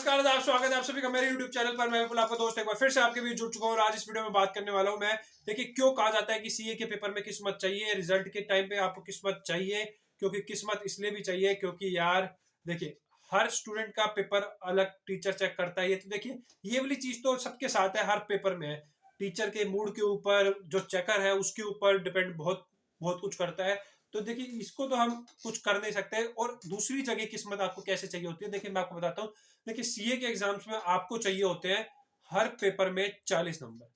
नमस्कार आदाब, स्वागत है आप सभी का मेरे YouTube चैनल पर। मैं विपुल आपका दोस्त एक बार फिर से आपके बीच जुड़ चुका हूँ और आज इस वीडियो में बात करने वाला हूँ मैं। देखिए, क्यों कहा जाता है कि सीए के पेपर में किस्मत चाहिए, रिजल्ट के टाइम पे आपको किस्मत चाहिए। क्योंकि किस्मत इसलिए भी चाहिए क्योंकि यार देखिए, हर स्टूडेंट का पेपर अलग टीचर चेक करता है। ये तो देखिए, ये वाली चीज तो सबके साथ है, हर पेपर में है। टीचर के मूड के ऊपर, जो चेकर है उसके ऊपर डिपेंड बहुत बहुत कुछ करता है। तो देखिए, इसको तो हम कुछ कर नहीं सकते। और दूसरी जगह किस्मत आपको कैसे चाहिए होती है, देखिए मैं आपको बताता हूँ। देखिए, सीए के एग्जाम्स में आपको चाहिए होते हैं हर पेपर में 40 नंबर।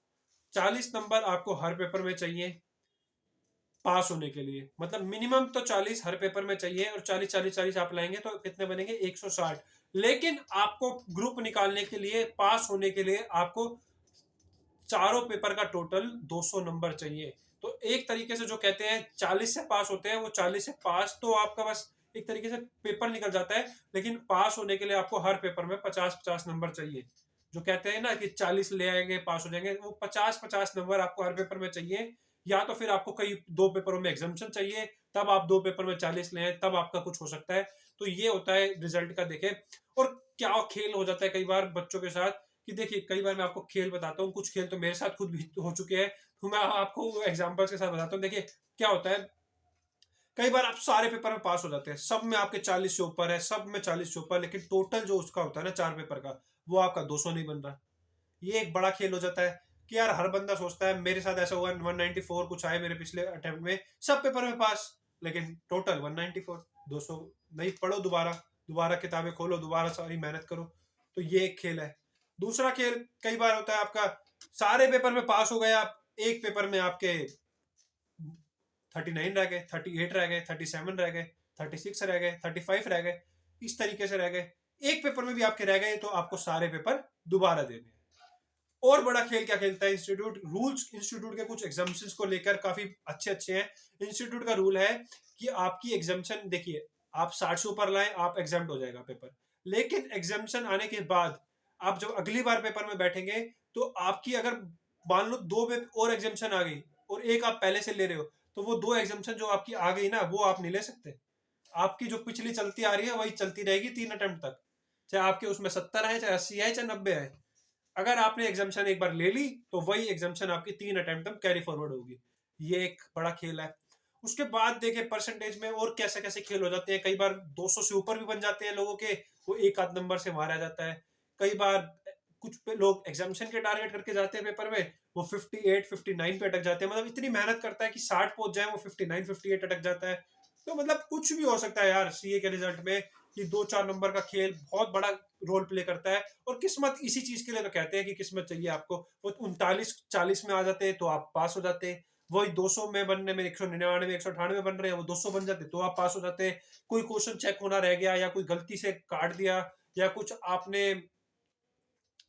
40 नंबर आपको हर पेपर में चाहिए पास होने के लिए। मतलब मिनिमम तो 40 हर पेपर में चाहिए, और 40 40 40 आप लाएंगे तो कितने बनेंगे, 160। लेकिन आपको ग्रुप निकालने के लिए, पास होने के लिए आपको चारों पेपर का टोटल 200 नंबर चाहिए। तो एक तरीके से जो कहते हैं 40 से पास होते हैं, वो 40 से पास तो आपका बस एक तरीके से पेपर निकल जाता है। लेकिन पास होने के लिए आपको हर पेपर में 50 50 नंबर चाहिए। जो कहते हैं ना कि 40 ले आएंगे पास हो जाएंगे, वो 50 50 नंबर आपको हर पेपर में चाहिए। या तो फिर आपको कई दो पेपरों में एग्जाम्शन चाहिए, तब आप दो पेपर में 40 ले आए, तब आपका कुछ हो सकता है। तो ये होता है रिजल्ट का। देखे, और क्या खेल हो जाता है कई बार बच्चों के साथ कि देखिए, कई बार मैं आपको खेल बताता हूँ, कुछ खेल तो मेरे साथ खुद भी हो चुके हैं। तो मैं आपको एग्जांपल्स के साथ बताता हूँ। देखिए क्या होता है, कई बार आप सारे पेपर में पास हो जाते हैं, सब में आपके 40 से ऊपर है, सब में 40 से ऊपर, लेकिन टोटल जो उसका होता है ना चार पेपर का, वो आपका 200 नहीं बन रहा। ये एक बड़ा खेल हो जाता है कि यार हर बंदा सोचता है, मेरे साथ ऐसा हुआ 194 कुछ आए मेरे पिछले अटेम्प्ट में, सब पेपर में पास, लेकिन टोटल 194। 200 नहीं पढ़ो, दोबारा दोबारा किताबें खोलो, दोबारा सारी मेहनत करो। तो ये एक खेल है। दूसरा खेल कई बार होता है आपका, सारे पेपर में पास हो गए आप, एक पेपर में आपके 39 रह गए, 38 रह गए, 37 रह गए, 36 रह गए, 35 रह गए, इस तरीके से रह गए। एक पेपर में भी आपके रह गए तो आपको सारे पेपर दोबारा देने हैं। और बड़ा खेल क्या खेलता है इंस्टीट्यूट, रूल्स इंस्टीट्यूट के कुछ एग्जाम्पन्स को लेकर काफी अच्छे अच्छे हैं। इंस्टीट्यूट का रूल है कि आपकी एग्जाम्पन, देखिए आप 60 से ऊपर लाए, आप एग्जाम्प्ट हो जाएगा पेपर। लेकिन एग्जाम्पन आने के बाद आप जब अगली बार पेपर में बैठेंगे, तो आपकी अगर मान लो दो और एग्जाम्पन आ गई और एक आप पहले से ले रहे हो, तो वो दो एग्जाम्पन जो आपकी आ गई ना, वो आप नहीं ले सकते। आपकी जो पिछली चलती आ रही है वही चलती रहेगी 3 अटेम्प्ट तक, चाहे आपके उसमें 70 है, चाहे 80 है, चाहे 90 है। अगर आपने एग्जाम्पशन एक बार ले ली, तो वही एग्जाम्पशन आपकी 3 अटेम्प्ट तक कैरी फॉरवर्ड होगी। ये एक बड़ा खेल है। उसके बाद देखे परसेंटेज में और कैसे कैसे खेल हो जाते हैं। कई बार 200 से ऊपर भी बन जाते हैं लोगों के, वो एक आध नंबर से मारा जाता है। कई बार कुछ लोग एग्जाम्पशन के टारगेट करके जाते हैं पेपर में, वो 58 59 पे अटक जाते हैं। मतलब इतनी मेहनत करता है कि 60 पहुंच जाए, वो 59 58 अटक जाता है। तो मतलब कुछ भी हो सकता है यार सीए के रिजल्ट में, कि 2 4 नंबर का खेल बहुत बड़ा रोल प्ले करता है। और किस्मत इसी चीज के लिए तो कहते हैं कि किस्मत चाहिए आपको। वो 39 40 में आ जाते हैं तो आप पास हो जाते हैं। वही 200 में बनने में, 199 198 बन रहे हैं, वो 200 बन जाते तो आप पास हो जाते हैं। कोई क्वेश्चन चेक होना रह गया, या कोई गलती से काट दिया, या कुछ आपने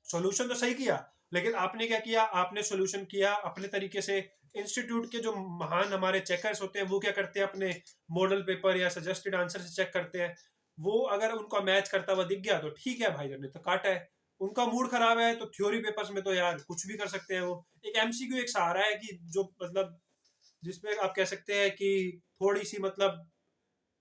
सॉल्यूशन तो सही किया, लेकिन आपने क्या किया, आपने सॉल्यूशन किया अपने तरीके से। इंस्टीट्यूट के जो महान हमारे चेकर्स होते हैं, वो क्या करते हैं, अपने मॉडल पेपर या सजेस्टेड आंसर से चेक करते हैं। वो अगर उनका मैच करता हुआ दिख गया तो ठीक है भाई, ने तो काटा है। उनका मूड खराब है तो थ्योरी पेपर्स में तो यार कुछ भी कर सकते हैं। वो एक एमसीक्यू एक सहारा है कि जो मतलब जिसमें आप कह सकते हैं कि थोड़ी सी मतलब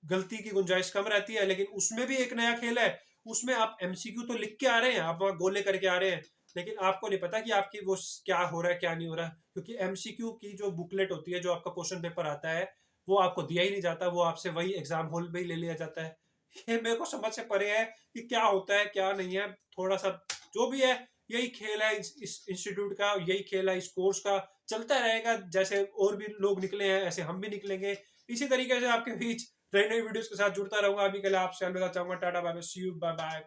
गलती की गुंजाइश कम रहती है, लेकिन उसमें भी एक नया खेल है। उसमें आप एमसीक्यू तो लिख के आ रहे हैं, आप वहां गोले करके आ रहे हैं, लेकिन आपको नहीं पता कि आपकी वो क्या हो रहा है क्या नहीं हो रहा, क्योंकि एमसीक्यू की जो बुकलेट होती है, जो आपका क्वेश्चन पेपर आता है, वो आपको दिया ही नहीं जाता, वो आपसे वही एग्जाम हॉल में ही ले लिया जाता है। ये मेरे को समझ से परे है कि क्या होता है क्या नहीं है। थोड़ा सा जो भी है, यही खेल है इस इंस्टीट्यूट का, यही खेल है इस कोर्स का। चलता रहेगा, जैसे और भी लोग निकले हैं ऐसे हम भी निकलेंगे। इसी तरीके से आपके बीच नई नई वीडियोस के साथ जुड़ता रहूंगा। अभी के लिए आपसे अलविदा चाहूंगा। Tata bye bye, see you, bye bye.